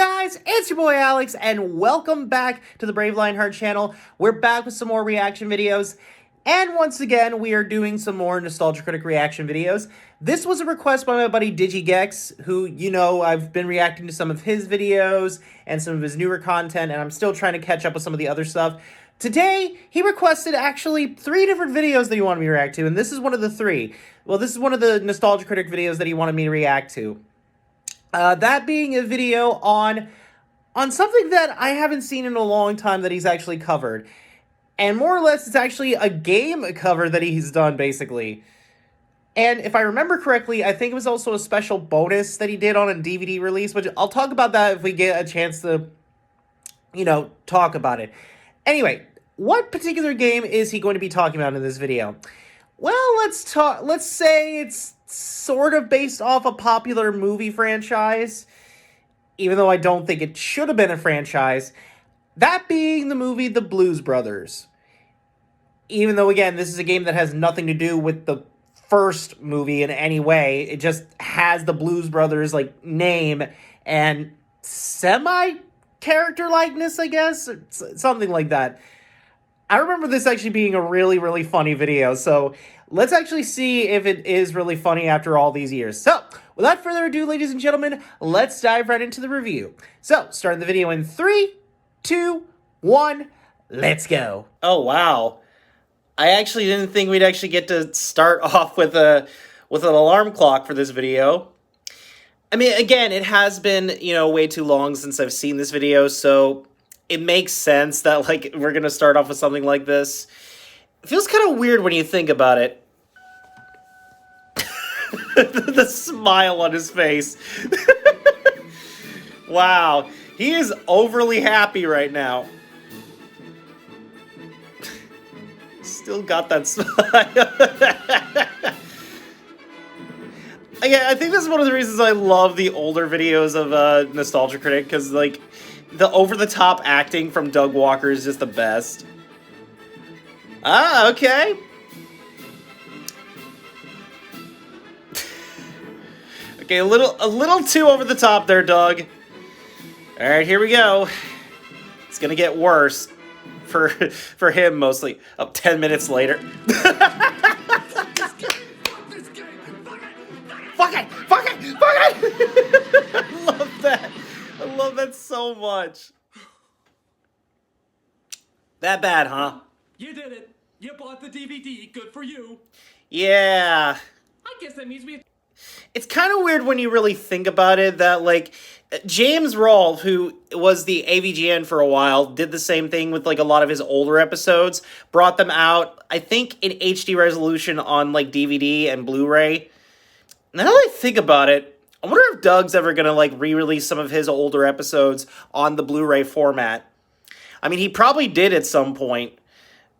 guys? It's your boy Alex, and welcome back to the Brave Lionheart channel. We're back with some more reaction videos, and once again, we are doing some more Nostalgia Critic reaction videos. This was a request by my buddy DigiGex, who, you know, I've been reacting to some of his videos and some of his newer content, and I'm still trying to catch up with some of the other stuff. Today, he requested actually 3 different videos that he wanted me to react to, and this is one of the 3. Well, this is one of the Nostalgia Critic videos that he wanted me to react to. That being a video on something that I haven't seen in a long time that he's actually covered. And more or less, it's actually a game cover that he's done, basically. And if I remember correctly, I think it was also a special bonus that he did on a DVD release, which I'll talk about that if we get a chance to, you know, talk about it. Anyway, what particular game is he going to be talking about in this video? Well, let's say it's sort of based off a popular movie franchise, even though I don't think it should have been a franchise. That being the movie The Blues Brothers. Even though, again, this is a game that has nothing to do with the first movie in any way. It just has the Blues Brothers, like, name and semi-character likeness, I guess? Something like that. I remember this actually being a really, really funny video, so let's actually see if it is really funny after all these years. So, without further ado, ladies and gentlemen, let's dive right into the review. So, starting the video in 3, 2, 1, let's go. Oh, wow. I actually didn't think we'd actually get to start off with an alarm clock for this video. I mean, again, it has been, you know, way too long since I've seen this video, so it makes sense that, like, we're gonna start off with something like this. It feels kind of weird when you think about it. The smile on his face. Wow, he is overly happy right now. Still got that smile. Again, I think this is one of the reasons I love the older videos of Nostalgia Critic, because, like, the over-the-top acting from Doug Walker is just the best. Ah, okay. Okay, a little too over the top there, Doug. All right, here we go. It's gonna get worse for him mostly. Up 10 minutes later. Fuck it! I love that. I love that so much. That bad, huh? You did it. You bought the DVD. Good for you. Yeah. I guess that means we... It's kind of weird when you really think about it that, like, James Rolfe, who was the AVGN for a while, did the same thing with, like, a lot of his older episodes, brought them out, I think, in HD resolution on, like, DVD and Blu-ray. Now that I think about it, I wonder if Doug's ever gonna, like, re-release some of his older episodes on the Blu-ray format. I mean, he probably did at some point.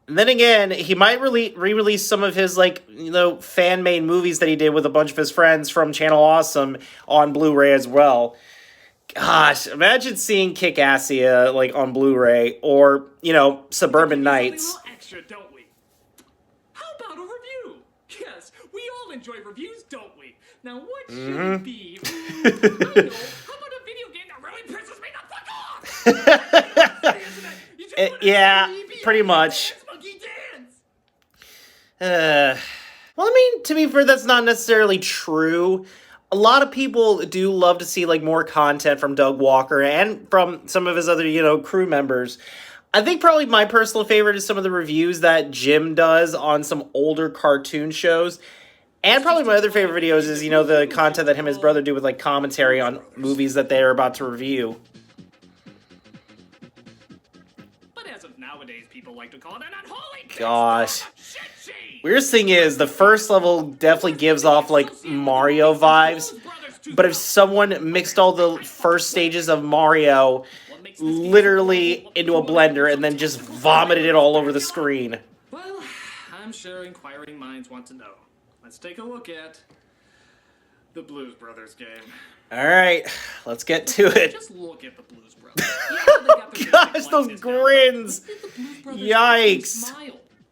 And then again, he might re-release some of his, like, you know, fan-made movies that he did with a bunch of his friends from Channel Awesome on Blu-ray as well. Gosh, imagine seeing Kick-Assia, like, on Blu-ray, or, you know, Suburban Nights. Extra, don't we? How about a review? Yes, we all enjoy reviews, don't we? Now, what should it be? I know. How about a video game that really pisses me the fuck off? Yeah, pretty much. Well, I mean, to be fair, that's not necessarily true. A lot of people do love to see, like, more content from Doug Walker and from some of his other, you know, crew members. I think probably my personal favorite is some of the reviews that Jim does on some older cartoon shows. And probably my other favorite videos is, you know, the content that him and his brother do with, like, commentary on movies that they are about to review. But as of nowadays, people like to call it an unholy... Gosh. Weirdest thing is, the first level definitely gives off, like, Mario vibes, but if someone mixed all the first stages of Mario literally into a blender and then just vomited it all over the screen. Well, I'm sure inquiring minds want to know. Let's take a look at the Blues Brothers game. Alright, let's get to it. Just look at the Blues Brothers. Yeah, gosh, those grins! Yikes.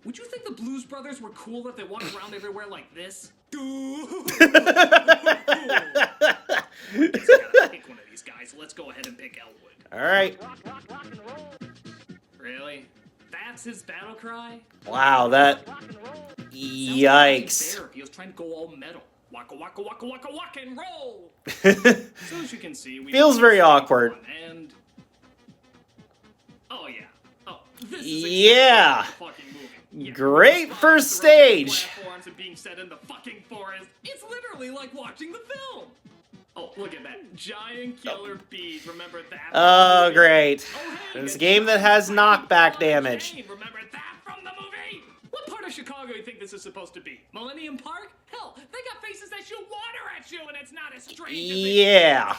Would you think the Blues Brothers were cool if they walked around everywhere like this? It's gotta pick one of these guys. let's go ahead and pick Elwood. Alright. Really? That's his battle cry? Wow, that... Yikes. He was trying to go all metal. Waka waka waka waka waka and roll! So as you can see, we Feels very awkward. And... Oh yeah. Oh, this is yeah. fucking movie. Yeah. Great first stage. Platforms and being set in the fucking forest. It's literally like watching the film. Oh, look at that. Giant killer bees. Remember that? Oh, great. Oh, hey, This game that has knockback damage. Remember that from the movie? What part of Chicago do you think this is supposed to be? Millennium Park? Hell, they got faces that shoot water at you and it's not as strange as Yeah.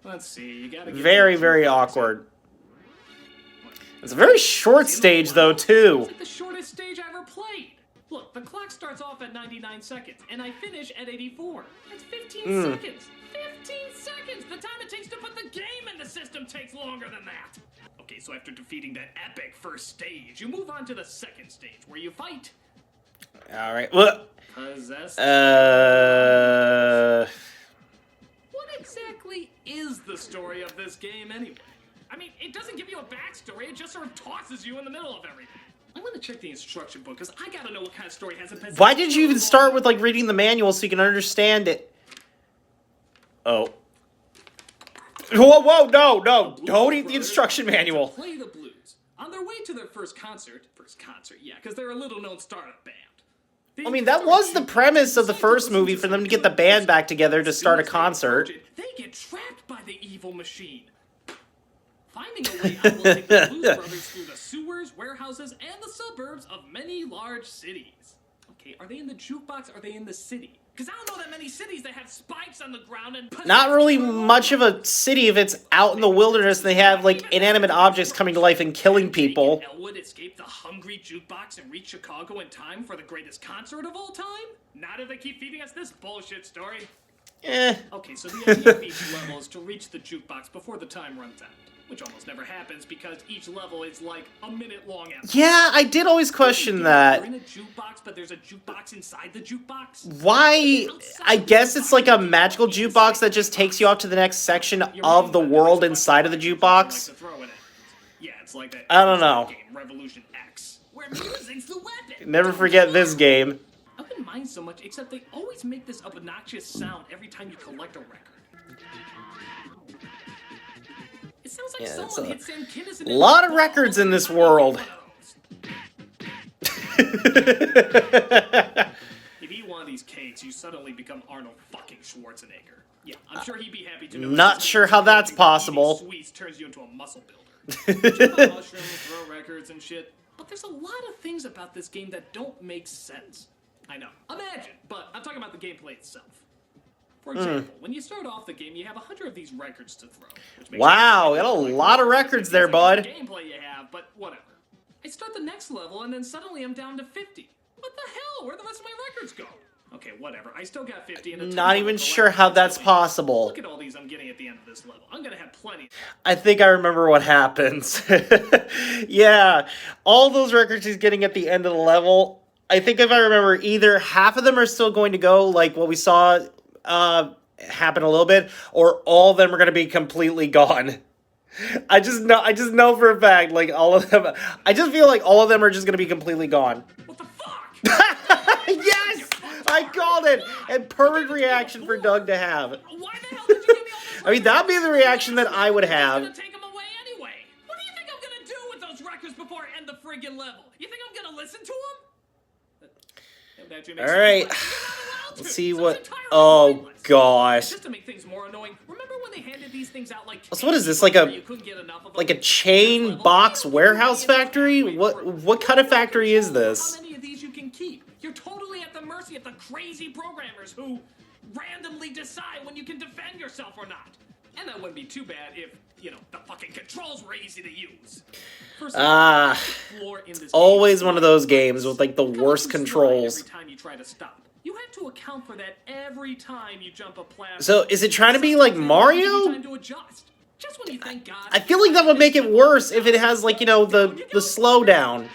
Let's see, you gotta get Very, very awkward. It's a very short stage, though, too. It's like the shortest stage I ever played. Look, the clock starts off at 99 seconds, and I finish at 84. That's 15 seconds. 15 seconds! The time it takes to put the game in the system takes longer than that. Okay, so after defeating that epic first stage, you move on to the second stage, where you fight. Alright, what? Possessed. What exactly is the story of this game, anyway? I mean, it doesn't give you a backstory, it just sort of tosses you in the middle of everything. I'm gonna check the instruction book, because I gotta know what kind of story has a possessed. Why did you even start with, like, reading the manual so you can understand it? Oh. Whoa, whoa, no, no. Don't eat the instruction manual. Play the blues. On their way to their first concert, yeah, because they're a little-known startup band. I mean, that was the premise of the first movie, for them to get the band back together to start a concert. They get trapped by the evil machine. Finding a way out will take the Blues Brothers through the sewers, warehouses, and the suburbs of many large cities. Okay, are they in the jukebox? Or are they in the city? Because I don't know that many cities that have spikes on the ground and... Not really much of a city if it's out in the wilderness and they have, like, inanimate objects coming to life and killing people. Elwood escape the hungry jukebox and reach Chicago in time for the greatest concert of all time? Not if they keep feeding us this bullshit story. Okay, so the idea of each level is to reach the jukebox before the time runs out. Which almost never happens because each level is like a minute long. Yeah, I did always question that. You're in a jukebox, but there's a jukebox inside the jukebox. Why? I guess it's like a magical jukebox that just takes you off to the next section of the world inside of the jukebox. Yeah, it's like that. I don't know. Revolution X, where music's the weapon. Never forget this game. I wouldn't mind so much, except they always make this obnoxious sound every time you collect a record. It sounds like someone hit Sam Kinison. A lot of records in this world. If you eat one of these cakes, you suddenly become Arnold fucking Schwarzenegger. Yeah, I'm sure he'd be happy to know. Not sure how that's possible. Sweets turns you into a muscle builder. Jump on mushrooms, throw records and shit. But there's a lot of things about this game that don't make sense. I know. Imagine, but I'm talking about the gameplay itself. For example, when you start off the game, you have 100 of these records to throw. Wow, got a lot of records there, bud. Gameplay you have, but whatever. I start the next level, and then suddenly I'm down to 50. What the hell? Where'd the rest of my records go? Okay, whatever. I still got 50. And not even sure how that's possible. Look at all these I'm getting at the end of this level. I'm gonna have plenty. I think I remember what happens. Yeah, all those records he's getting at the end of the level. I think if I remember, either half of them are still going to go, like what we saw happen a little bit, or all of them are going to be completely gone. I just know for a fact, like, all of them, I just feel like all of them are just going to be completely gone. What the fuck? Yes! I called it! And perfect reaction for Doug to have. Why the hell did you give me all those I mean, that'd be the reaction that I would have. I'm gonna take them away anyway. What do you think I'm gonna do with those records before I end the friggin' level? You think I'm gonna listen to them? Alright, let's see what... Oh, gosh. Just to make things more annoying, remember when they handed these things out like... So what is this, like a chain box warehouse factory? What kind of factory is this? How many of these you can keep? You're totally at the mercy of the crazy programmers who randomly decide when you can defend yourself or not. And that wouldn't be too bad if, you know, the fucking controls were easy to use. Always one of those games with, like, the worst controls. Every time you try to stop. You have to account for that every time you jump a platform. So, is it trying to be like Mario? Time to adjust. Just when you thank God. I feel like that would make it worse if it has, like, you know, the slowdown.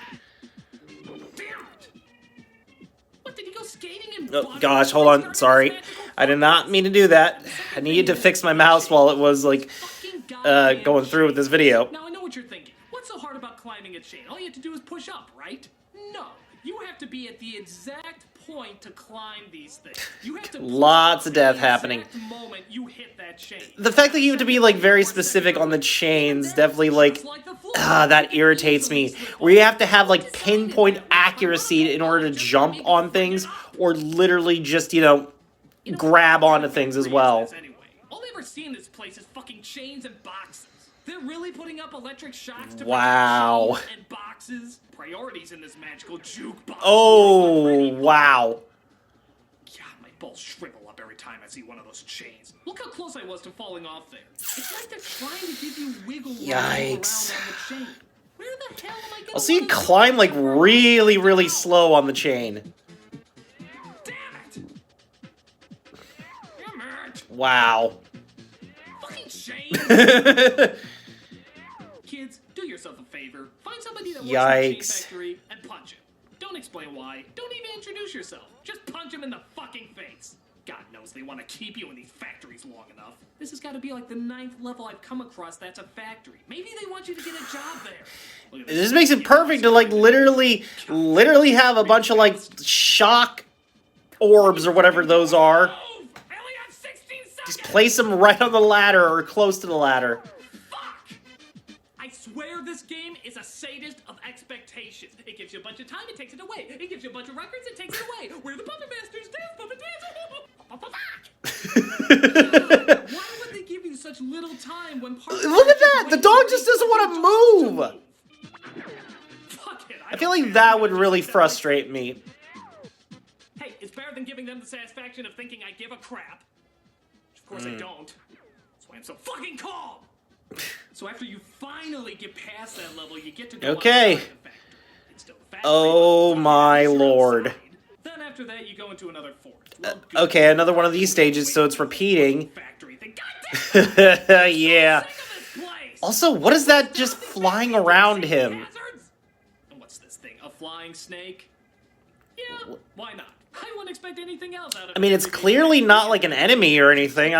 What, did he go skating in Oh, gosh, hold on. Sorry. I did not mean to do that. I needed to fix my mouse while it was, like, goddamn going through with this video. Now I know what you're thinking. What's so hard about climbing a chain? All you have to do is push up, right? No. You have to be at the exact point to climb these things. You have to Lots of death happening. Moment you hit that chain. The fact that you have to be like very specific on the chains definitely like that irritates me. Where you have to have like pinpoint accuracy in order to jump on things or literally just, you know, grab onto things as well. All they ever see in this place is fucking chains and boxes. They're really putting up electric shocks to wow. chains and boxes. Priorities in this magical jukebox. Oh, wow. God, my balls shrivel up every time I see one of those chains. Look how close I was to falling off there. It's like they're trying to give you wiggle room around on the chain. Where the hell am I gonna I'll see you climb like really, really slow on the chain. Damn it! Damn it! Wow. Fucking chain! Kids, do yourself a favor. Find somebody that works in the chain factory and punch him. Don't explain why. Don't even introduce yourself. Just punch him in the fucking face. God knows they want to keep you in these factories long enough. This has got to be like the 9th level I've come across that's a factory. Maybe they want you to get a job there. This makes it perfect to like literally have a bunch of like shock orbs or whatever those are. Just place them right on the ladder or close to the ladder. I swear this game is a sadist of expectations. It gives you a bunch of time, it takes it away. It gives you a bunch of records, it takes it away. We're the puppet masters, dance, puppet dance. Why would they give you such little time when part Look at that! The dog just doesn't want to move! Fuck it, I feel like that would really frustrate me. Hey, it's better than giving them the satisfaction of thinking I give a crap. Which of course I don't. That's why I'm so fucking calm. So after you finally get past that level, you get to go okay. outside the factory. It's still the factory, Oh my lord. outside. Then after that, you go into another fort. Well, Okay, another one of these stages, so it's repeating. Factory thing. God damn it! Yeah. I'm sick of this place. Also, what is that just flying around him? Hazards? And what's this thing? A flying snake? Yeah, why not? I wouldn't expect anything else out of it. I mean, it's clearly not like an enemy or anything. So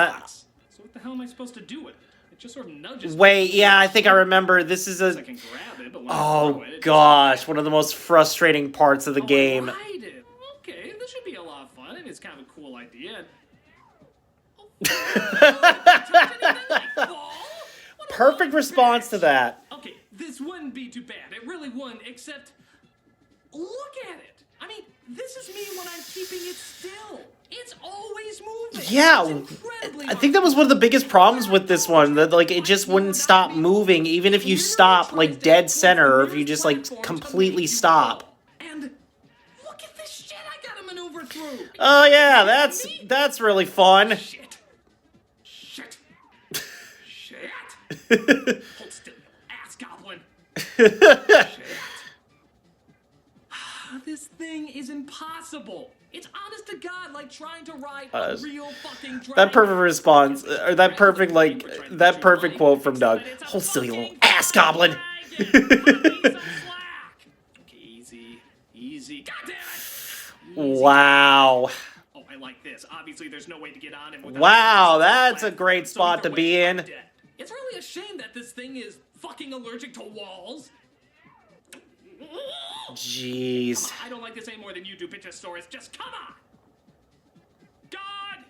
what the hell am I supposed to do with it? It just sort of nudges me. Wait, yeah, I think I remember. This is I a... can grab it, but when I throw Oh, it, gosh. One of the most frustrating parts of the game. I ride it. Okay, this should be a lot of fun, and it's kind of a cool idea. Perfect response to that. Okay, this wouldn't be too bad. It really wouldn't, except look at it. I mean, this is me when I'm keeping it still. It's always moving. Yeah, I think that was one of the biggest problems with this one, that like it just wouldn't stop moving even if you stop like dead center or if you just like completely stop. And look at this shit I gotta maneuver through. Oh yeah, that's really fun. Shit. Shit. Shit. Hold still, you ass goblin. Shit. This thing is impossible. It's honest to God like trying to ride a real fucking dragon. That perfect response, or that perfect like that perfect quote from Doug. Hold still, you little ass goblin. Okay, easy, easy. God damn it! Wow. Oh, I like this. Obviously, there's no way to get on him without. Wow, that's a great spot to be in. It's really a shame that this thing is fucking allergic to walls. Jeez. I don't like this any more than you do, Bitchosaurus. Just come on! God!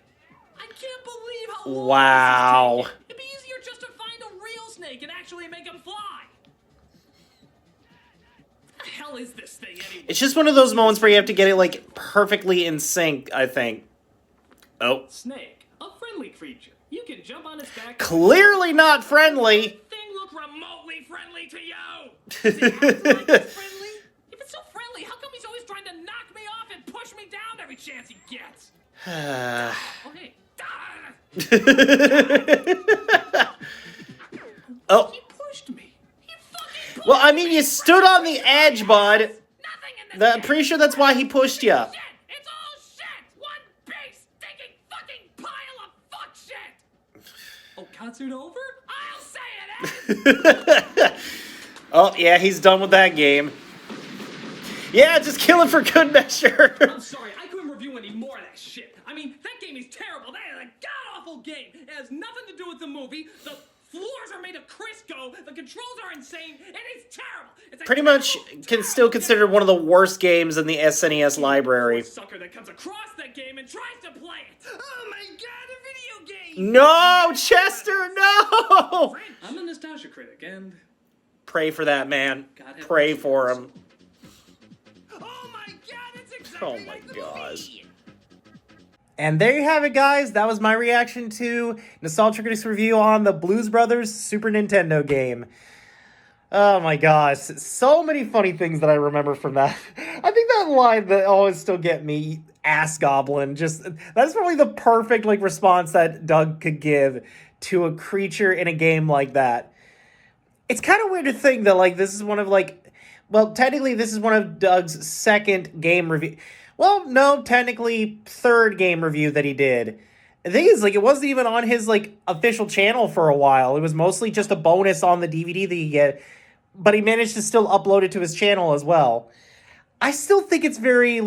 I can't believe how long Wow. this is taking. It'd be easier just to find a real snake and actually make him fly. What the hell is this thing anyway? It's just one of those moments where you have to get it like perfectly in sync, I think. Oh. Snake, a friendly creature. You can jump on its back. Clearly not friendly. Thing look remotely friendly to you. Does it act like it's friendly? If it's so friendly, how come he's always trying to knock me off and push me down every chance he gets? Okay. Oh. He pushed me. He fucking pushed Well, I mean, you stood on the edge, bud. I'm pretty sure that's why he pushed you. Shit! It's all shit! One big stinking fucking pile of fuck shit! Oh, concert over? I'll say it! Oh, yeah, he's done with that game. Yeah, just kill it for good measure. I'm sorry, I couldn't review any more of that shit. I mean, that game is terrible. That is a god-awful game. It has nothing to do with the movie. The floors are made of Crisco, the controls are insane, and it's terrible. It's a Pretty much still considered one of the worst games in the SNES library. Sucker that comes across that game and tries to play it. Oh my god, a video game! No, Chester, no! I'm a nostalgia critic, and Pray for that man. Pray for him. oh my god, it's exactly Oh my like the gosh. movie. And there you have it, guys. That was my reaction to Nostalgia Critic's review on the Blues Brothers Super Nintendo game. Oh my gosh. So many funny things that I remember from that. I think that line that always still get me, ass goblin, that's probably the perfect response that Doug could give to a creature in a game like that. It's kind of weird to think that this is one of well, technically this is one of Doug's second game review. Well, no, technically third game review that he did. The thing is, it wasn't even on his official channel for a while. It was mostly just a bonus on the DVD that he get, but he managed to still upload it to his channel as well. I still think it's very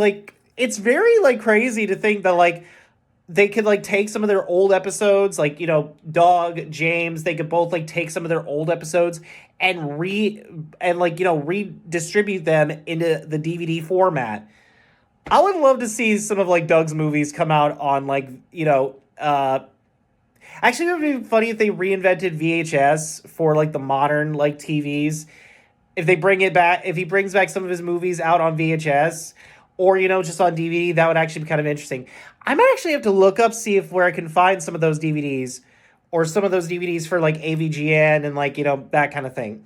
crazy to think that they could take some of their old episodes, Doug, James, they could both take some of their old episodes and redistribute them into the DVD format. I would love to see some of Doug's movies come out on actually, it would be funny if they reinvented VHS for the modern TVs. If they bring it back, if he brings back some of his movies out on VHS or just on DVD, that would actually be kind of interesting. I might actually have to look up, see where I can find some of those DVDs or some of those DVDs for AVGN and that kind of thing.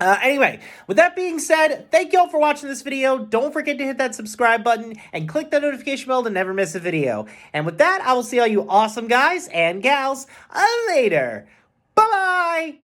Anyway, with that being said, thank you all for watching this video. Don't forget to hit that subscribe button and click that notification bell to never miss a video. And with that, I will see all you awesome guys and gals later. Bye-bye!